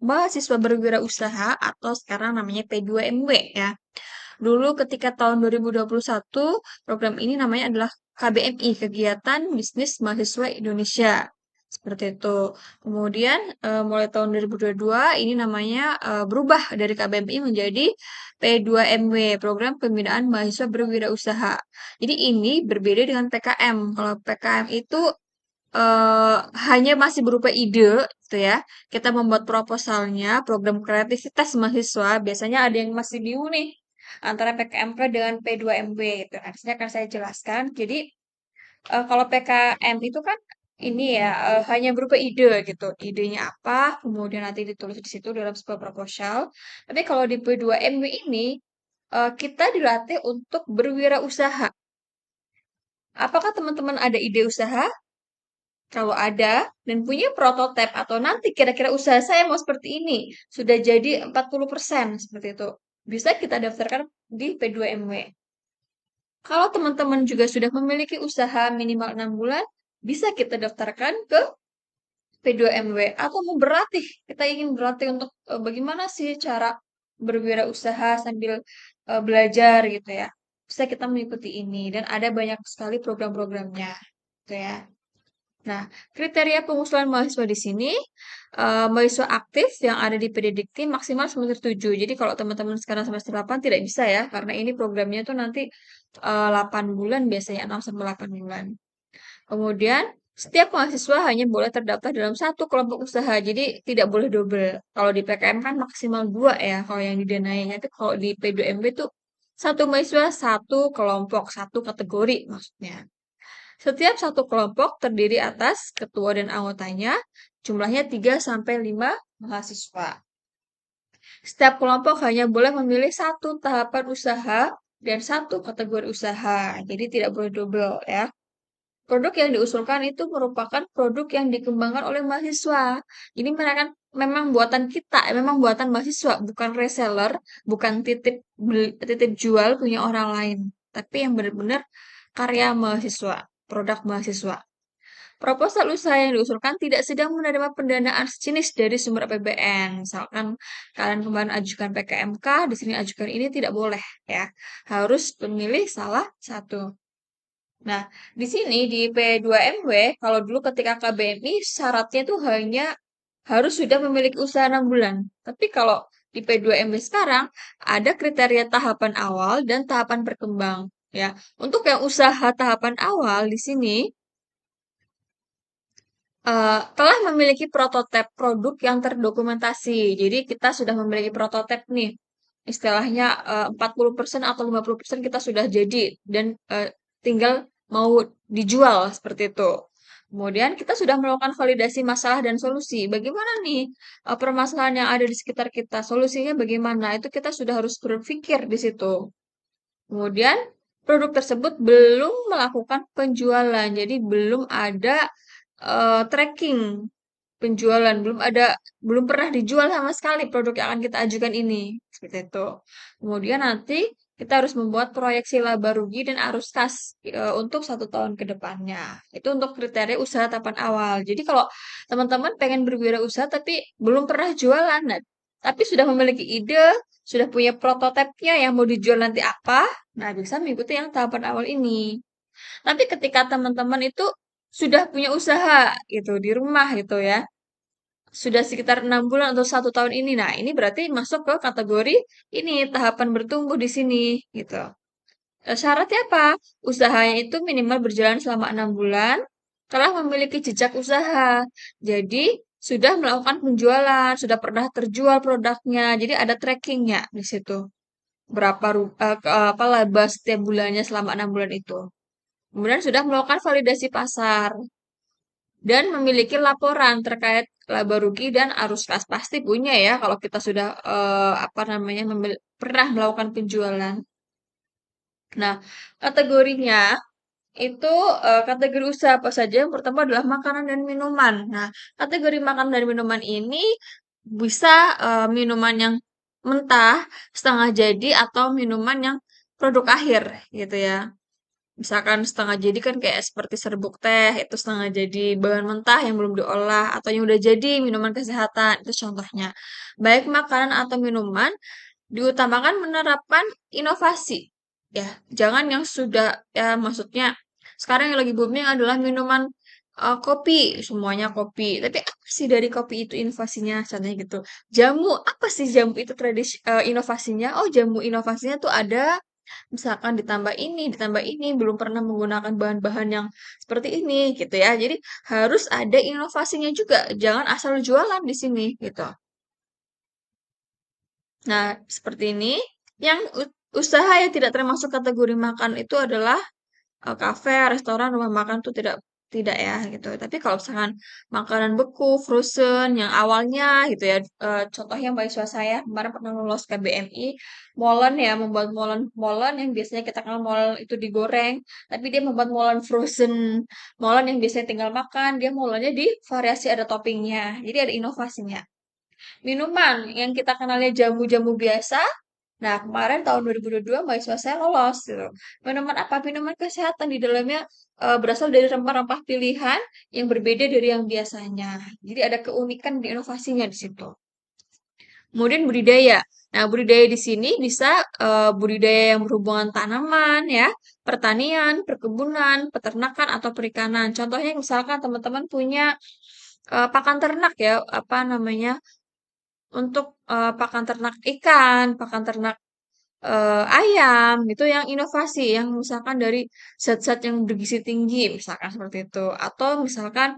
mahasiswa berwirausaha atau sekarang namanya P2MW ya. Dulu ketika tahun 2021, program ini namanya adalah KBMI, Kegiatan Bisnis Mahasiswa Indonesia. Seperti itu. Kemudian mulai tahun 2022 ini namanya berubah dari KBMI menjadi P2MW, Program Pembinaan Mahasiswa Berwirausaha. Jadi ini berbeda dengan PKM. Kalau PKM itu hanya masih berupa ide gitu ya. Kita membuat proposalnya, program kreativitas mahasiswa. Biasanya ada yang masih bingung nih antara PKMK dengan P2MB gitu. Nah, di sini akan saya jelaskan. Jadi kalau PKM itu kan ini ya hanya berupa ide gitu. Idenya apa, kemudian nanti ditulis di situ dalam sebuah proposal. Tapi kalau di P2MB ini kita dilatih untuk berwirausaha. Apakah teman-teman ada ide usaha? Kalau ada dan punya prototipe atau nanti kira-kira usaha saya mau seperti ini, sudah jadi 40% seperti itu. Bisa kita daftarkan di P2MW. Kalau teman-teman juga sudah memiliki usaha minimal 6 bulan, bisa kita daftarkan ke P2MW atau mau berlatih. Kita ingin berlatih untuk bagaimana sih cara berwirausaha sambil belajar gitu ya. Bisa kita mengikuti ini dan ada banyak sekali program-programnya gitu ya. Nah, kriteria pengusulan mahasiswa di sini, mahasiswa aktif yang ada di PDDikti maksimal semester 7. Jadi kalau teman-teman sekarang semester 8 tidak bisa ya, karena ini programnya tuh nanti 8 bulan biasanya, 6 sampai 8 bulan. Kemudian, setiap mahasiswa hanya boleh terdaftar dalam satu kelompok usaha, jadi tidak boleh double. Kalau di PKM kan maksimal 2 ya, kalau yang didanainya itu kalau di P2MB itu satu mahasiswa, satu kelompok, satu kategori maksudnya. Setiap satu kelompok terdiri atas ketua dan anggotanya, jumlahnya 3 sampai 5 mahasiswa. Setiap kelompok hanya boleh memilih satu tahapan usaha dan satu kategori usaha. Jadi tidak boleh double ya. Produk yang diusulkan itu merupakan produk yang dikembangkan oleh mahasiswa. Jadi mereka memang buatan kita, memang buatan mahasiswa, bukan reseller, bukan titip jual punya orang lain, tapi yang benar-benar karya mahasiswa, produk mahasiswa. Proposal usaha yang diusulkan tidak sedang menerima pendanaan sejenis dari sumber APBN. Misalkan kalian kemarin ajukan PKMK, di sini ajukan ini tidak boleh ya. Harus memilih salah satu. Nah, di sini di P2MW, kalau dulu ketika KBMI syaratnya itu hanya harus sudah memiliki usaha 6 bulan. Tapi kalau di P2MW sekarang ada kriteria tahapan awal dan tahapan berkembang ya. Untuk yang usaha tahapan awal di sini telah memiliki prototipe produk yang terdokumentasi. Jadi kita sudah memiliki prototipe nih. Istilahnya 40% atau 50% kita sudah jadi dan tinggal mau dijual seperti itu. Kemudian kita sudah melakukan validasi masalah dan solusi. Bagaimana nih permasalahan yang ada di sekitar kita? Solusinya bagaimana? Itu kita sudah harus berpikir di situ. Kemudian produk tersebut belum melakukan penjualan, jadi belum ada tracking penjualan, belum pernah dijual sama sekali produk yang akan kita ajukan ini, seperti itu. Kemudian nanti kita harus membuat proyeksi laba rugi dan arus kas untuk 1 tahun ke depannya. Itu untuk kriteria usaha tahapan awal. Jadi kalau teman-teman pengen berwirausaha tapi belum pernah jualan, nah, tapi sudah memiliki ide, sudah punya prototipenya yang mau dijual nanti apa, nah bisa mengikuti yang tahapan awal ini. Tapi ketika teman-teman itu sudah punya usaha gitu di rumah gitu ya, sudah sekitar 6 bulan atau 1 tahun ini. Nah, ini berarti masuk ke kategori ini tahapan bertumbuh di sini gitu. Syaratnya apa? Usahanya itu minimal berjalan selama 6 bulan, telah memiliki jejak usaha. Jadi sudah melakukan penjualan, sudah pernah terjual produknya. Jadi ada trackingnya di situ. Berapa apa laba setiap bulannya selama 6 bulan itu. Kemudian sudah melakukan validasi pasar dan memiliki laporan terkait laba rugi dan arus kas. Pasti punya ya kalau kita sudah apa namanya pernah melakukan penjualan. Nah, kategorinya itu kategori usaha apa saja? Yang pertama adalah makanan dan minuman. Nah, kategori makanan dan minuman ini bisa minuman yang mentah, setengah jadi atau minuman yang produk akhir gitu ya. Misalkan setengah jadi kan kayak seperti serbuk teh, itu setengah jadi bahan mentah yang belum diolah, atau yang udah jadi minuman kesehatan, itu contohnya. Baik makanan atau minuman, diutamakan menerapkan inovasi. Ya, jangan yang sudah, ya maksudnya sekarang yang lagi booming adalah minuman kopi, semuanya kopi. Tapi apa sih dari kopi itu inovasinya? Contohnya gitu. Jamu, apa sih jamu itu inovasinya? Oh, jamu inovasinya tuh ada misalkan ditambah ini, belum pernah menggunakan bahan-bahan yang seperti ini gitu ya. Jadi harus ada inovasinya juga, jangan asal jualan di sini gitu. Nah, seperti ini. Yang usaha yang tidak termasuk kategori makan itu adalah kafe, restoran, rumah makan tuh tidak tidak ya gitu. Tapi kalau misalkan makanan beku, frozen yang awalnya gitu ya, contohnya mahasiswa saya kemarin pernah lolos KBMI, molen ya, membuat molen molen yang biasanya kita kenal molen itu digoreng, tapi dia membuat molen frozen, molen yang biasanya tinggal makan, dia molennya di variasi ada toppingnya, jadi ada inovasinya. Minuman yang kita kenalnya jamu-jamu biasa. Nah, kemarin tahun 2022 mahasiswa saya lolos gitu. Minuman apa? Minuman kesehatan di dalamnya berasal dari rempah-rempah pilihan yang berbeda dari yang biasanya. Jadi ada keunikan di inovasinya di situ. Kemudian budidaya. Nah, budidaya di sini bisa budidaya yang berhubungan tanaman ya, pertanian, perkebunan, peternakan atau perikanan. Contohnya misalkan teman-teman punya pakan ternak ya, apa namanya? Untuk pakan ternak ikan, pakan ternak ayam, itu yang inovasi, yang misalkan dari zat-zat yang bergizi tinggi, misalkan seperti itu. Atau misalkan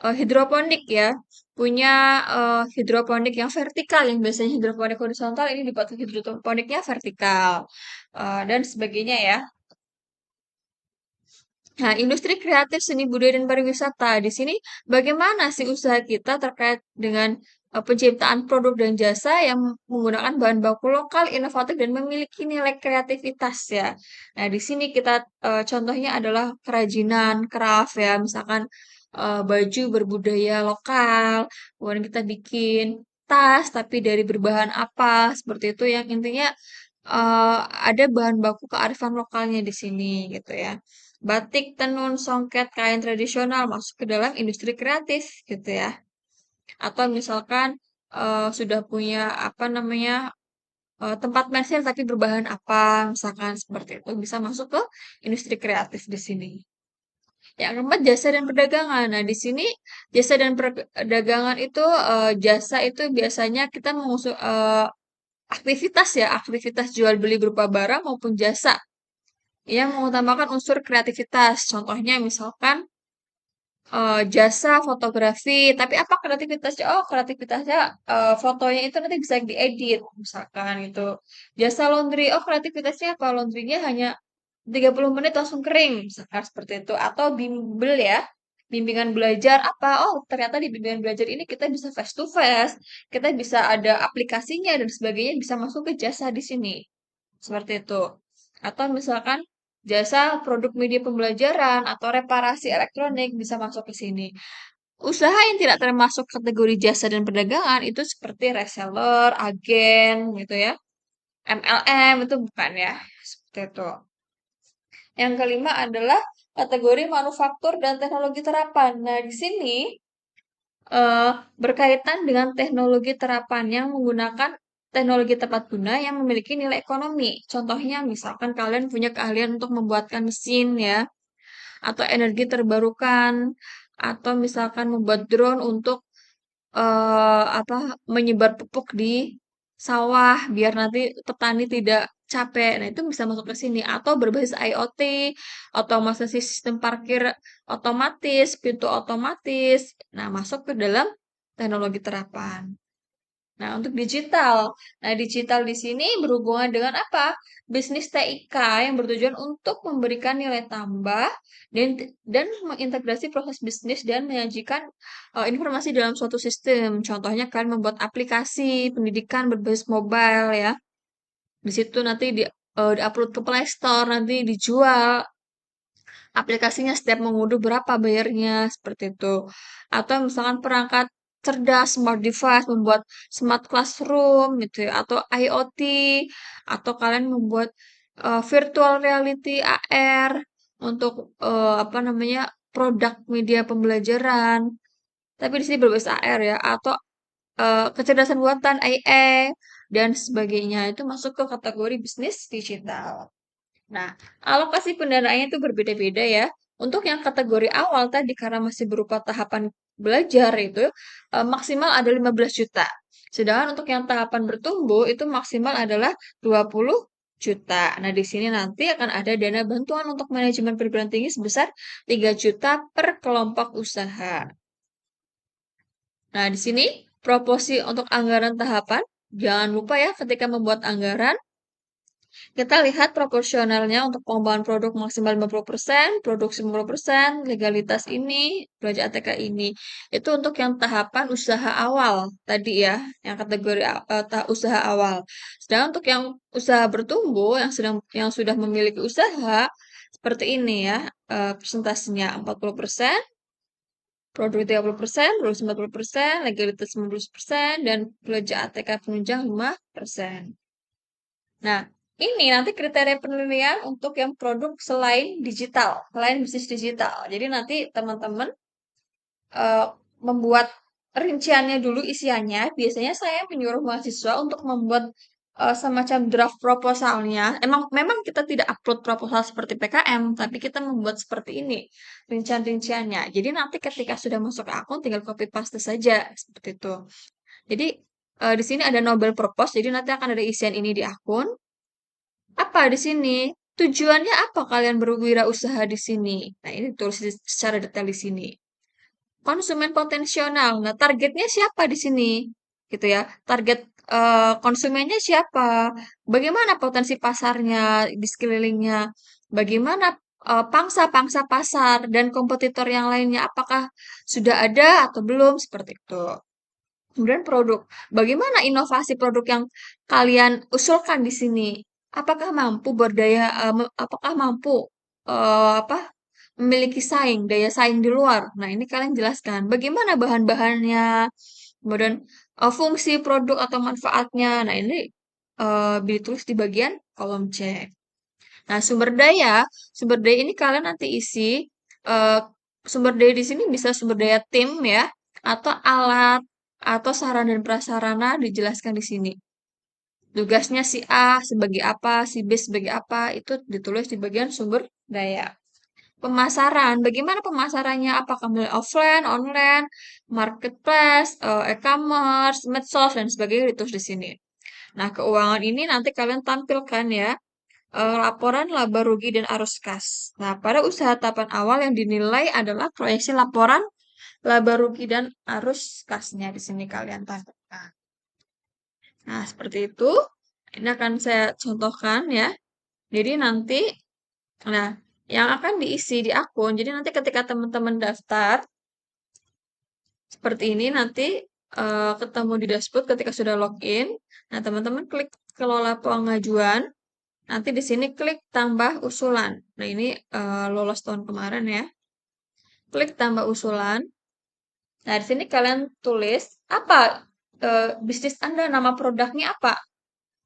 hidroponik ya, punya hidroponik yang vertikal, yang biasanya hidroponik horizontal, ini dibuat hidroponiknya vertikal, dan sebagainya ya. Nah, industri kreatif seni budaya dan pariwisata. Di sini bagaimana sih usaha kita terkait dengan penciptaan produk dan jasa yang menggunakan bahan baku lokal, inovatif dan memiliki nilai kreativitas ya. Nah, di sini kita contohnya adalah kerajinan, craft ya, misalkan baju berbudaya lokal, kemudian kita bikin tas tapi dari berbahan apa, seperti itu yang intinya ada bahan baku kearifan lokalnya di sini gitu ya. Batik, tenun, songket, kain tradisional masuk ke dalam industri kreatif gitu ya. Atau misalkan sudah punya apa namanya tempat pensil tapi berbahan apa, misalkan seperti itu bisa masuk ke industri kreatif di sini. Yang keempat jasa dan perdagangan. Nah di sini jasa dan perdagangan itu jasa itu biasanya kita mengusung aktivitas ya, aktivitas jual beli berupa barang maupun jasa yang mengutamakan unsur kreativitas. Contohnya misalkan jasa fotografi, tapi apa kreativitasnya? Oh, kreativitasnya fotonya itu nanti bisa diedit, misalkan itu. Jasa laundry, oh kreativitasnya apa? Laundrynya hanya 30 menit langsung kering, misalkan seperti itu. Atau bimbel ya, bimbingan belajar apa? Oh, ternyata di bimbingan belajar ini kita bisa face to face, kita bisa ada aplikasinya dan sebagainya, bisa masuk ke jasa di sini. Seperti itu. Atau misalkan jasa produk media pembelajaran atau reparasi elektronik bisa masuk ke sini. Usaha yang tidak termasuk kategori jasa dan perdagangan itu seperti reseller, agen gitu ya. MLM itu bukan ya. Seperti itu. Yang kelima adalah kategori manufaktur dan teknologi terapan. Nah, di sini eh, berkaitan dengan teknologi terapan yang menggunakan teknologi tepat guna yang memiliki nilai ekonomi. Contohnya, misalkan kalian punya keahlian untuk membuatkan mesin ya, atau energi terbarukan, atau misalkan membuat drone untuk apa, menyebar pupuk di sawah biar nanti petani tidak capek. Nah, itu bisa masuk ke sini atau berbasis IoT, otomatisasi sistem parkir otomatis, pintu otomatis. Nah, masuk ke dalam teknologi terapan. Nah, untuk digital. Nah, digital di sini berhubungan dengan apa? Bisnis TIK yang bertujuan untuk memberikan nilai tambah dan mengintegrasi proses bisnis dan menyajikan informasi dalam suatu sistem. Contohnya kalian membuat aplikasi pendidikan berbasis mobile ya. Di situ nanti di-upload ke Play Store, nanti dijual aplikasinya setiap mengunduh berapa bayarnya seperti itu. Atau misalkan perangkat cerdas smart device membuat smart classroom gitu ya atau IoT atau kalian membuat virtual reality AR untuk apa namanya produk media pembelajaran. Tapi di sini berbasis AR ya, atau kecerdasan buatan AI dan sebagainya itu masuk ke kategori bisnis digital. Nah, alokasi pendanaannya itu berbeda-beda ya. Untuk yang kategori awal tadi karena masih berupa tahapan belajar itu maksimal ada 15 juta. Sedangkan untuk yang tahapan bertumbuh itu maksimal adalah 20 juta. Nah, di sini nanti akan ada dana bantuan untuk manajemen perguruan tinggi sebesar 3 juta per kelompok usaha. Nah, di sini proporsi untuk anggaran tahapan, jangan lupa ya ketika membuat anggaran, kita lihat proporsionalnya untuk pengembangan produk maksimal 50%, produksi 50%, legalitas ini, belanja ATK ini. Itu untuk yang tahapan usaha awal tadi ya, yang kategori usaha awal. Sedangkan untuk yang usaha bertumbuh, yang sudah memiliki usaha, seperti ini ya, presentasinya 40%, produk 30%, produksi 40%, legalitas 90%, dan belanja ATK penunjang 5%. Nah, ini nanti kriteria penilaian untuk yang produk selain digital, selain bisnis digital. Jadi nanti teman-teman eh, membuat rinciannya dulu isiannya. Biasanya saya menyuruh mahasiswa untuk membuat semacam draft proposalnya. Memang kita tidak upload proposal seperti PKM, tapi kita membuat seperti ini rincian-rinciannya. Jadi nanti ketika sudah masuk ke akun tinggal copy paste saja seperti itu. Jadi di sini ada Nobel Purpose, jadi nanti akan ada isian ini di akun. Apa di sini? Tujuannya apa kalian berwirausaha di sini? Nah, ini tulis secara detail di sini. Konsumen potensial. Nah, targetnya siapa di sini? Gitu ya. Target konsumennya siapa? Bagaimana potensi pasarnya di sekelilingnya? Bagaimana pangsa-pangsa pasar dan kompetitor yang lainnya? Apakah sudah ada atau belum? Seperti itu. Kemudian produk. Bagaimana inovasi produk yang kalian usulkan di sini? Apakah mampu apakah mampu apa memiliki daya saing di luar? Nah, ini kalian jelaskan. Bagaimana bahan-bahannya? Kemudian fungsi produk atau manfaatnya. Nah, ini ditulis di bagian kolom C. Nah, sumber daya ini kalian nanti isi sumber daya di sini bisa sumber daya tim ya, atau alat atau sarana dan prasarana dijelaskan di sini. Tugasnya si A sebagai apa, si B sebagai apa, itu ditulis di bagian sumber daya. Pemasaran, bagaimana pemasarannya? Apakah melalui offline, online, marketplace, e-commerce, medsos, dan sebagainya ditulis di sini. Nah, keuangan ini nanti kalian tampilkan ya laporan laba rugi dan arus kas. Nah, pada usaha tahapan awal yang dinilai adalah proyeksi laporan laba rugi dan arus kasnya di sini kalian tampilkan. Nah, seperti itu. Ini akan saya contohkan ya. Jadi nanti, nah, yang akan diisi di akun. Jadi nanti ketika teman-teman daftar seperti ini nanti ketemu di dashboard ketika sudah login. Nah, teman-teman klik kelola pengajuan. Nanti di sini klik tambah usulan. Nah, ini lolos tahun kemarin ya. Klik tambah usulan. Nah, di sini kalian tulis apa bisnis Anda, nama produknya apa?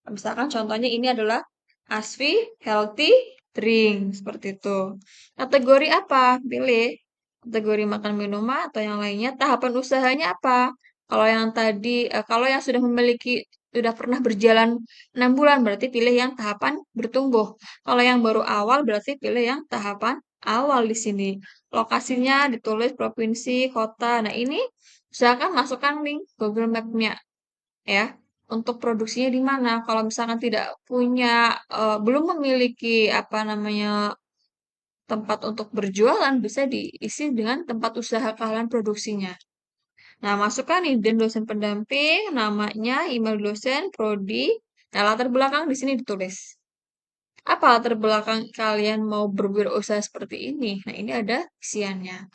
Misalkan contohnya ini adalah Asfi Healthy Drink, seperti itu. Kategori apa? Pilih. Kategori makan minuman atau yang lainnya. Tahapan usahanya apa? Kalau yang tadi, kalau yang sudah pernah berjalan 6 bulan, berarti pilih yang tahapan bertumbuh. Kalau yang baru awal, berarti pilih yang tahapan awal di sini. Lokasinya ditulis provinsi, kota. Nah, ini usahakan masukkan link Google Map-nya ya untuk produksinya di mana. Kalau misalkan tidak punya, belum memiliki apa namanya tempat untuk berjualan, bisa diisi dengan tempat usaha kalian produksinya. Nah, masukkan izin dosen pendamping, namanya, email dosen, prodi. Nah, latar belakang di sini ditulis. Apa latar belakang kalian mau berwirausaha seperti ini? Nah, ini ada isiannya.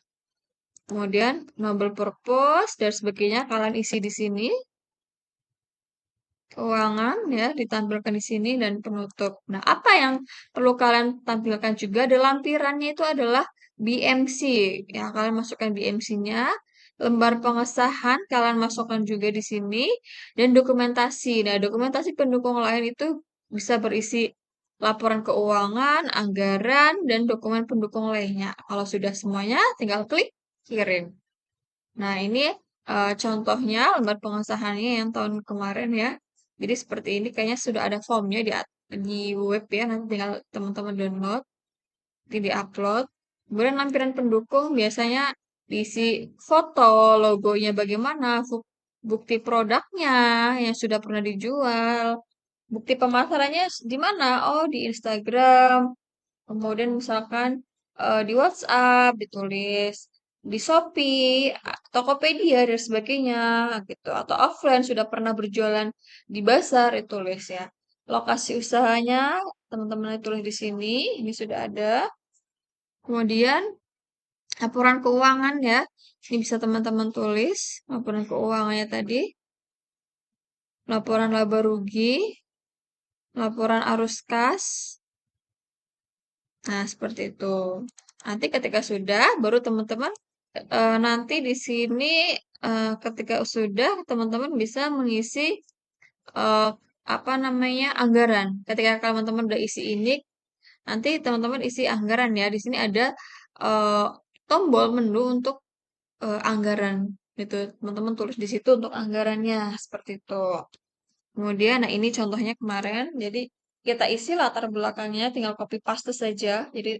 Kemudian, Nobel Purpose dan sebagainya kalian isi di sini. Keuangan ya ditampilkan di sini dan penutup. Nah, apa yang perlu kalian tampilkan juga ada lampirannya itu adalah BMC. Ya, kalian masukkan BMC-nya, lembar pengesahan kalian masukkan juga di sini dan dokumentasi. Nah, dokumentasi pendukung lain itu bisa berisi laporan keuangan, anggaran, dan dokumen pendukung lainnya. Kalau sudah semuanya, tinggal klik kirim. Nah, ini contohnya lembar pengesahannya yang tahun kemarin ya. Jadi seperti ini kayaknya sudah ada formnya di web ya. Nanti tinggal teman-teman download, nanti di-upload. Kemudian lampiran pendukung biasanya diisi foto, logonya bagaimana, bukti produknya yang sudah pernah dijual, bukti pemasarannya di mana? Oh, di Instagram. Kemudian misalkan di WhatsApp ditulis, di Shopee, Tokopedia dan sebagainya gitu. Atau offline sudah pernah berjualan di pasar ditulis ya. Lokasi usahanya teman-teman tulis di sini, ini sudah ada. Kemudian laporan keuangan ya. Ini bisa teman-teman tulis laporan keuangannya tadi, laporan laba rugi, laporan arus kas. Nah, seperti itu. Nanti ketika sudah, baru teman-teman nanti di sini ketika sudah teman-teman bisa mengisi eh, apa namanya anggaran. Ketika teman-teman udah isi ini, nanti teman-teman isi anggaran ya. Di sini ada eh, tombol menu untuk anggaran gitu. Teman-teman tulis di situ untuk anggarannya seperti itu. Kemudian, nah ini contohnya kemarin. Jadi kita isi latar belakangnya, tinggal copy paste saja. Jadi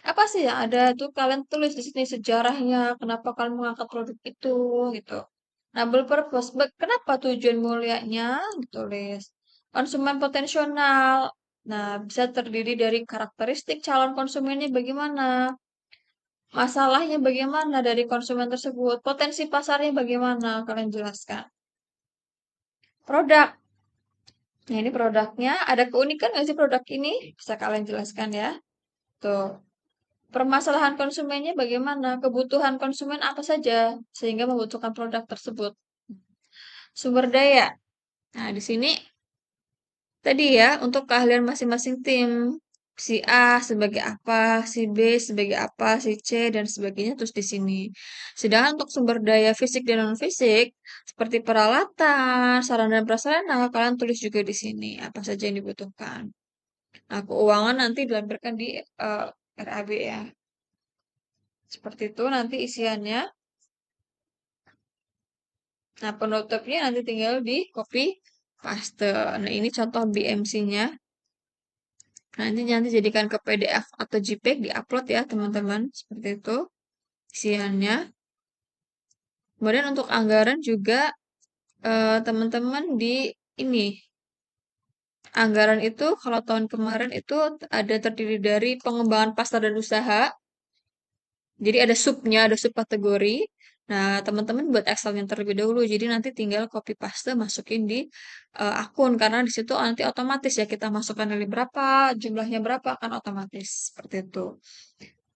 apa sih yang ada tuh kalian tulis di sini sejarahnya, kenapa kalian mengangkat produk itu gitu. Noble purpose, kenapa tujuan mulianya ditulis. Konsumen potensial. Nah, bisa terdiri dari karakteristik calon konsumennya bagaimana, masalahnya bagaimana dari konsumen tersebut, potensi pasarnya bagaimana, kalian jelaskan. Produk. Nah, ini produknya, ada keunikan nggak sih produk ini? Bisa kalian jelaskan ya. Tuh. Permasalahan konsumennya bagaimana? Kebutuhan konsumen apa saja sehingga membutuhkan produk tersebut? Sumber daya. Nah, di sini tadi ya untuk keahlian masing-masing tim. Si A sebagai apa, si B sebagai apa, si C dan sebagainya terus di sini. Sedangkan untuk sumber daya fisik dan non fisik seperti peralatan, sarana dan prasarana kalian tulis juga di sini apa saja yang dibutuhkan. Nah, keuangan nanti dilampirkan di RAB ya. Seperti itu nanti isiannya. Nah, penutupnya nanti tinggal di copy paste. Nah, ini contoh BMC-nya. Nanti jadikan ke PDF atau JPEG, di-upload ya, teman-teman. Seperti itu isiannya. Kemudian untuk anggaran juga teman-teman di ini. Anggaran itu kalau tahun kemarin itu ada terdiri dari pengembangan pasar dan usaha. Jadi ada subnya, ada subkategori. Nah, teman-teman buat Excel yang terlebih dahulu. Jadi nanti tinggal copy paste masukin di akun karena di situ nanti otomatis ya kita masukkan nilai berapa, jumlahnya berapa akan otomatis seperti itu.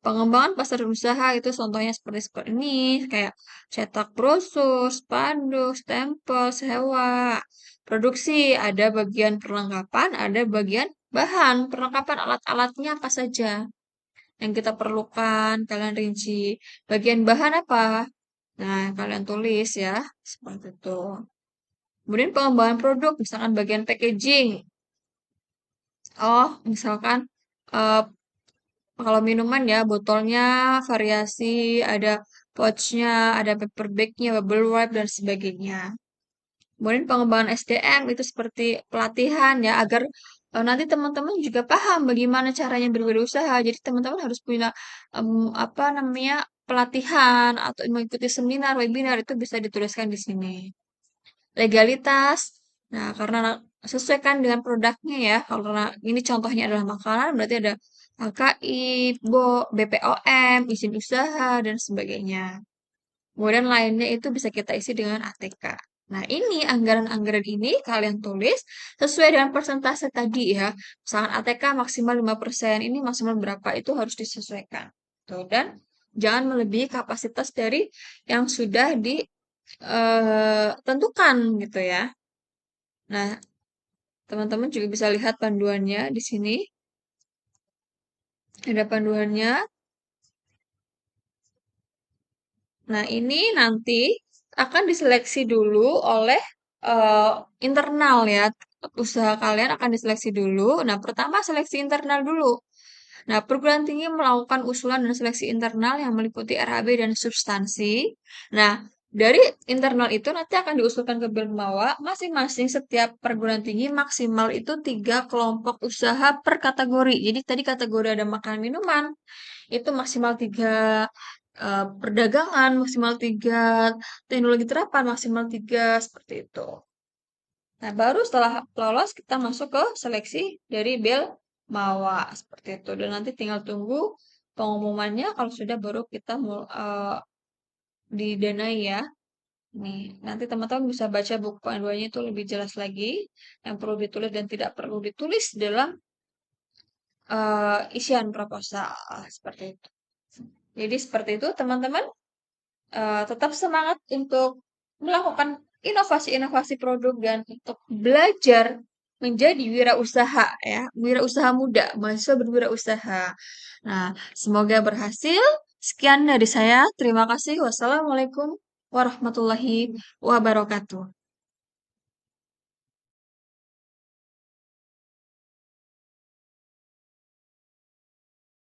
Pengembangan pasar dan usaha itu contohnya seperti ini, kayak cetak brosur, spanduk, stempel, sewa. Produksi ada bagian perlengkapan, ada bagian bahan. Perlengkapan alat-alatnya apa saja yang kita perlukan, kalian rinci. Bagian bahan apa? Nah, kalian tulis ya, seperti itu. Kemudian pengembangan produk, misalkan bagian packaging. Oh, misalkan eh, kalau minuman ya, botolnya variasi, ada pouchnya, ada paper bagnya, bubble wrap, dan sebagainya. Kemudian pengembangan SDM itu seperti pelatihan ya, agar nanti teman-teman juga paham bagaimana caranya berwirausaha. Jadi teman-teman harus punya apa namanya pelatihan atau mengikuti seminar, webinar itu bisa dituliskan di sini. Legalitas. Nah, karena sesuaikan dengan produknya ya. Karena ini contohnya adalah makanan, berarti ada HKI, BPOM, izin usaha, dan sebagainya. Kemudian lainnya itu bisa kita isi dengan ATK. Nah, ini anggaran-anggaran ini kalian tulis sesuai dengan persentase tadi ya. Misalkan ATK maksimal 5%, ini maksimal berapa itu harus disesuaikan. Tuh, dan jangan melebihi kapasitas dari yang sudah ditentukan gitu ya. Nah, teman-teman juga bisa lihat panduannya di sini. Ada panduannya. Nah, ini nanti akan diseleksi dulu oleh eh, internal ya. Usaha kalian akan diseleksi dulu. Nah, pertama seleksi internal dulu. Nah, perguruan tinggi melakukan usulan dan seleksi internal yang meliputi RHB dan substansi. Nah, dari internal itu nanti akan diusulkan ke Birmawa, masing-masing setiap perguruan tinggi maksimal itu 3 kelompok usaha per kategori. Jadi tadi kategori ada makanan minuman, itu maksimal 3 perdagangan, maksimal 3 teknologi terapan, maksimal 3 seperti itu. Nah, baru setelah lolos kita masuk ke seleksi dari Bel Mawa seperti itu. Dan nanti tinggal tunggu pengumumannya kalau sudah baru kita didanai ya. Nih, nanti teman-teman bisa baca buku panduannya itu lebih jelas lagi yang perlu ditulis dan tidak perlu ditulis dalam isian proposal seperti itu. Jadi seperti itu teman-teman. Tetap semangat untuk melakukan inovasi-inovasi produk dan untuk belajar menjadi wirausaha ya, wirausaha muda, mahasiswa berwirausaha. Nah, semoga berhasil. Sekian dari saya. Terima kasih. Wassalamualaikum warahmatullahi wabarakatuh.